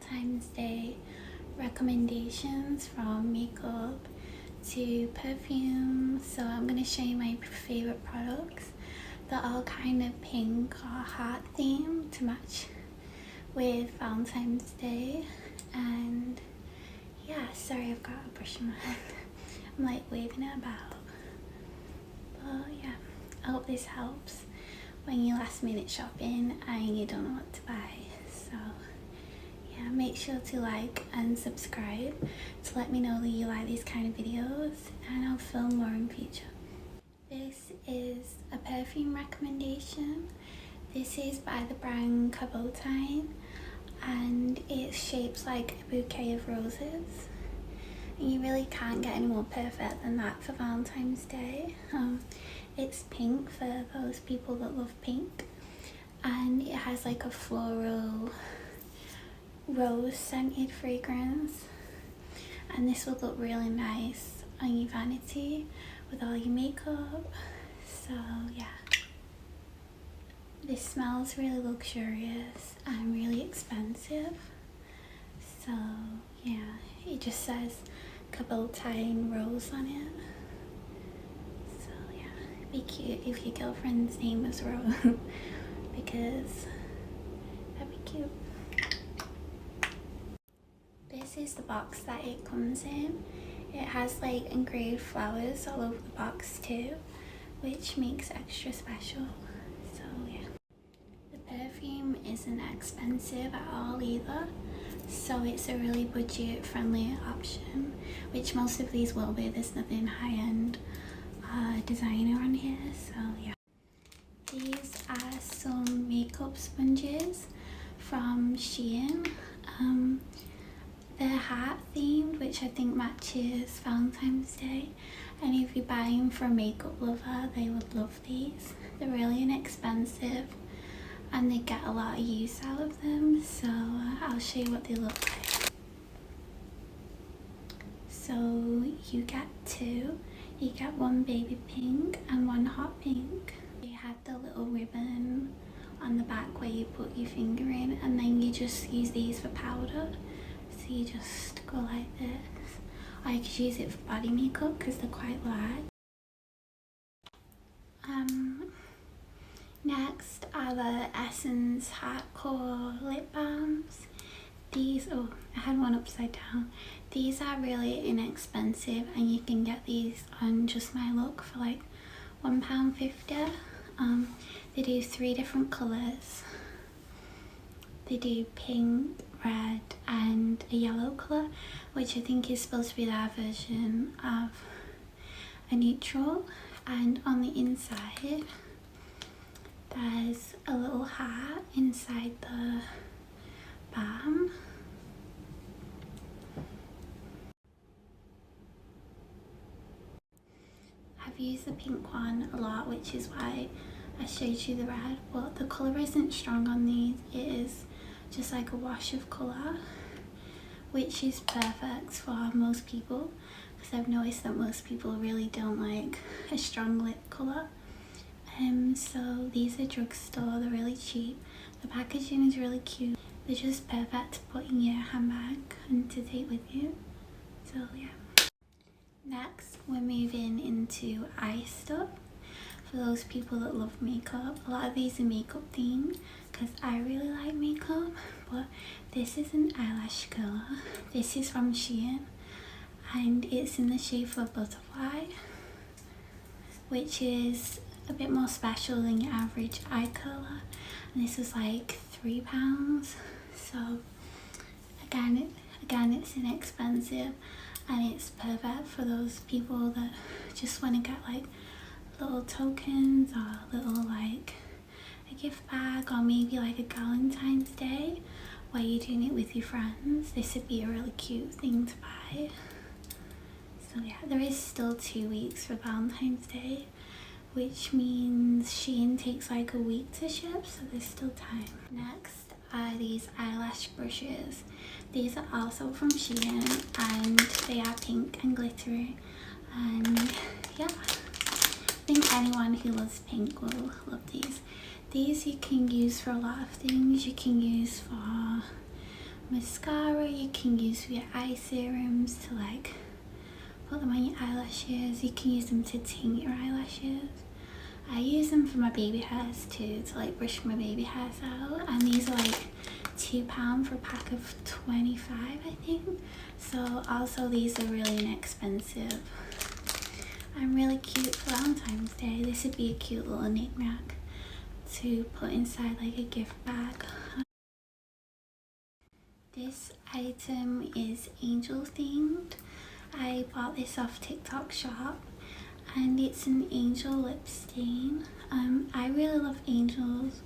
Valentine's Day recommendations from makeup to perfume. So I'm going to show you my favorite products. They're all kind of pink or heart themed to match with Valentine's Day. And yeah, sorry I've got a brush in my hand. I'm like waving it about. But yeah, I hope this helps when you last minute shopping and you don't know what to buy. So yeah, make sure to like and subscribe to let me know that you like these kind of videos, and I'll film more in future. This is a perfume recommendation. This is by the brand Valentines, and it's shaped like a bouquet of roses. And you really can't get any more perfect than that for Valentine's Day. It's pink for those people that love pink, and it has like a floral rose scented fragrance, and this will look really nice on your vanity with all your makeup. So yeah, this smells really luxurious and really expensive. So yeah, it just says Valentine rose on it. So yeah, it'd be cute if your girlfriend's name was Rose because that'd be cute. This is the box that it comes in. It has like engraved flowers all over the box too, which makes it extra special. So yeah, the perfume isn't expensive at all either, so it's a really budget friendly option, which most of these will be. There's nothing high-end designer on here. So yeah, these are some makeup sponges from Shein. They're heart themed, which I think matches Valentine's Day, and if you buy them for a makeup lover, they would love these. They're really inexpensive and they get a lot of use out of them, so I'll show you what they look like. So you get two. You get one baby pink and one hot pink. They have the little ribbon on the back where you put your finger in, and then you just use these for powder. So you just go like this. Or you could use it for body makeup because they're quite light. Next are the Essence Hardcore Lip Balms. These, oh, I had one upside down. These are really inexpensive, and you can get these on Just My Look for like £1.50. They do 3 different colours. They do pink, red and a yellow colour, which I think is supposed to be their version of a neutral. And on the inside there's a little heart inside the balm. I've used the pink one a lot, which is why I showed you the red, but the colour isn't strong on these. It is just like a wash of colour, which is perfect for most people, because I've noticed that most people really don't like a strong lip colour. So these are drugstore, they're really cheap. The packaging is really cute. They're just perfect to put in your handbag and to take with you. So yeah. Next, we're moving into eye stuff. For those people that love makeup, a lot of these are makeup themed because I really like makeup, but this is an eyelash curler. This is from Shein and it's in the shape of a butterfly, which is a bit more special than your average eye curler, and this is like £3. So again it's inexpensive, and it's perfect for those people that just want to get like little tokens or little like a gift bag, or maybe like a Valentine's Day where you're doing it with your friends. This would be a really cute thing to buy. So yeah, there is still 2 weeks for Valentine's Day, which means Shein takes like a week to ship, so there's still time. Next are these eyelash brushes. These are also from Shein and they are pink and glittery, and yeah, I think anyone who loves pink will love these. These you can use for a lot of things. You can use for mascara you can use for your eye serums to like put them on your eyelashes. You can use them to tint your eyelashes. I use them for my baby hairs too, to like brush my baby hairs out, and these are like £2 for a pack of 25 I think. So also these are really inexpensive and really cute for Valentine's Day. This would be a cute little knick-knack to put inside like a gift bag. This item is angel themed. I bought this off TikTok shop and it's an angel lip stain. I really love angels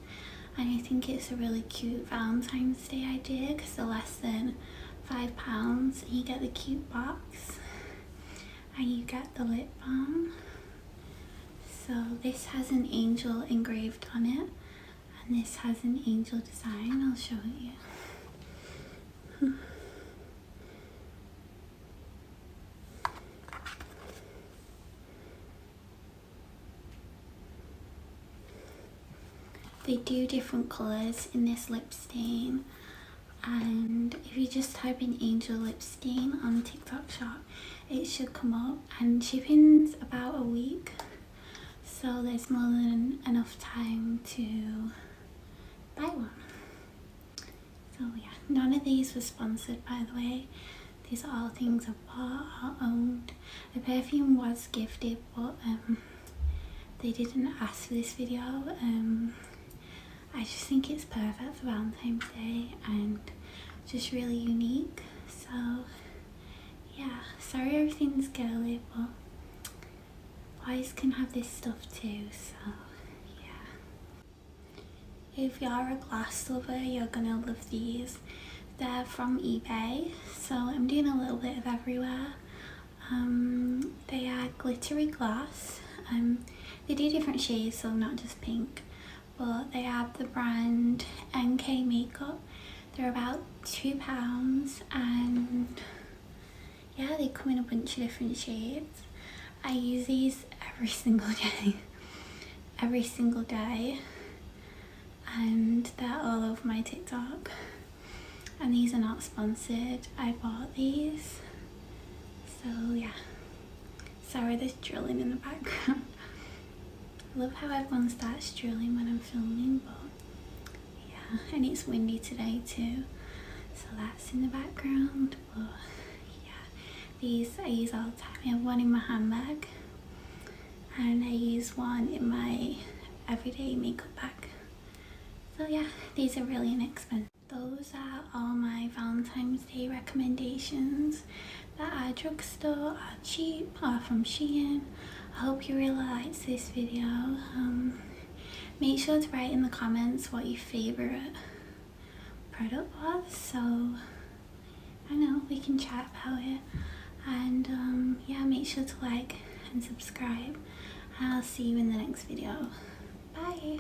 and I think it's a really cute Valentine's Day idea because they're less than £5 and you get the cute box and you get the lip balm. So this has an angel engraved on it and this has an angel design. I'll show you. They do different colours in this lip stain, and if you just type in angel lip stain on TikTok shop it should come up, and shipping's about a week, so there's more than enough time to buy one. So yeah, none of these were sponsored by the way. These are all things I bought or owned. The perfume was gifted, but they didn't ask for this video. I just think it's perfect for Valentine's Day and just really unique. So yeah, sorry everything's girly, but boys can have this stuff too, so yeah. If you're a glass lover, you're gonna love these. They're from eBay, so I'm doing a little bit of everywhere. They are glittery glass. They do different shades, so not just pink, but they have the brand NK Makeup. They're about £2 and yeah, they come in a bunch of different shades. I use these every single day and they're all over my TikTok, and these are not sponsored. I bought these, so yeah. Sorry there's drilling in the background. I love how everyone starts drilling when I'm filming, but yeah, and it's windy today too, so that's in the background. But yeah, these I use all the time. I have one in my handbag and I use one in my everyday makeup bag. So yeah, these are really inexpensive. Those are all my Valentine's Day recommendations that are drugstore, are cheap, or from Shein. I hope you really liked this video. Make sure to write in the comments what your favourite product was, so I know we can chat about it. And yeah, make sure to like and subscribe, and I'll see you in the next video. Bye!